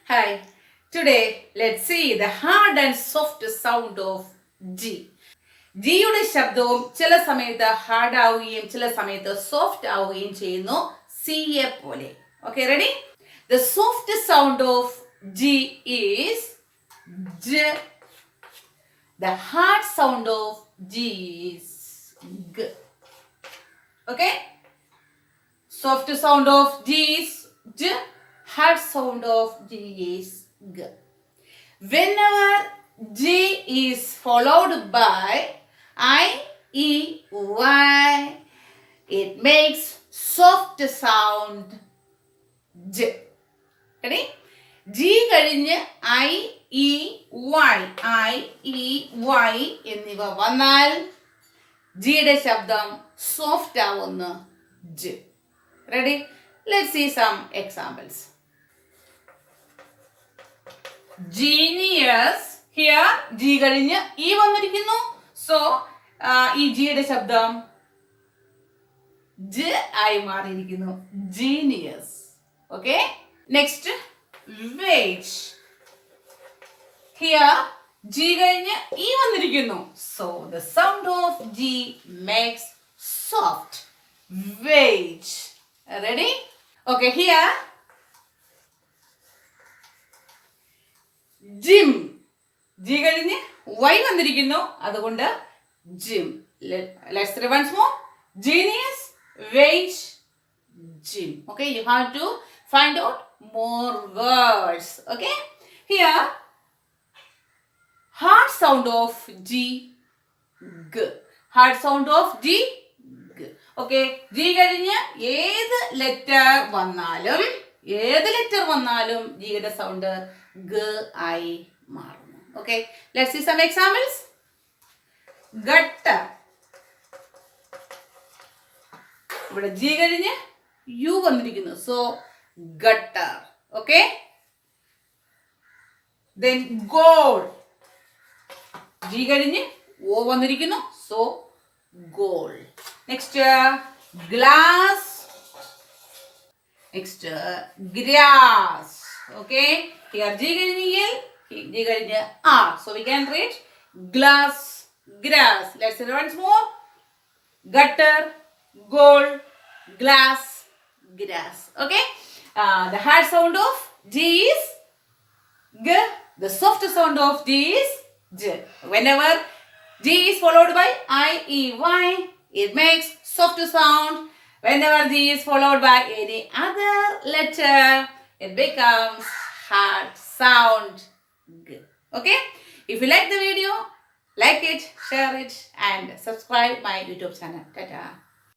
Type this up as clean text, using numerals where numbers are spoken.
Hi. Today, let's see the hard and soft sound of G. ജിയുടെ ശബ്ദവും ചില സമയത്ത് ഹാർഡ് ആവുകയും ചില സമയത്ത് സോഫ്റ്റ് ആവുകയും ചെയ്യുന്നു സിയെ പോലെ. Okay, ready? The soft sound of G is J. The hard sound of G is G. Okay? Soft sound of G is J. Hard sound of G is G. Whenever G is followed by I, E, Y, it makes soft sound J. Ready? G കഴിഞ്ഞ് I, E, Y, I, E, Y എന്നിവ വന്നാൽ ജിയുടെ ശബ്ദം soft ആവുന്ന J. Ready? Let's see some examples. Genius. Here G കഴിഞ്ഞ് E വന്നിരിക്കുന്നു. So ഈ ജിയുടെ ശബ്ദം J ആയി മാറിയിരിക്കുന്നു. Genius. Okay? Next, wage. Here G കഴിഞ്ഞ് E വന്നിരിക്കുന്നു. So the sound of G makes soft. Wage. Ready? Okay, here gym. G കഴിഞ്ഞ് വൈ വന്നിരിക്കുന്നു, അതുകൊണ്ട് gym. Let's try once more. Genius, wage, gym. Okay, you have to find out more words. Okay, here hard sound of G, G. Hard sound of G, G. Okay, G കഴിഞ്ഞ് ഏത് letter വന്നാലും ജിയുടെ sound G ആയി മാറുന്നു. Okay, let's see some examples. Gutter. ഇവിടെ G കഴിഞ്ഞ് U വന്നിരിക്കുന്നു. So gutter. Okay. Then gold. G കഴിഞ്ഞ് O വന്നിരിക്കുന്നു. So gold. Next, glass. Next, grass. Okay. Here G കഴിഞ്ഞ് L, G കഴിഞ്ഞ് R. So we can read glass, grass. Let's say once more. Gutter, gold, glass, grass. Okay. The hard sound of G is G. The soft sound of G is J. Whenever G is followed by I, E, Y, it makes soft sound. Whenever G is followed by any other letter, it becomes hard sound G. Okay? If you like the video, like it, share it, and subscribe my YouTube channel. Ta-ta.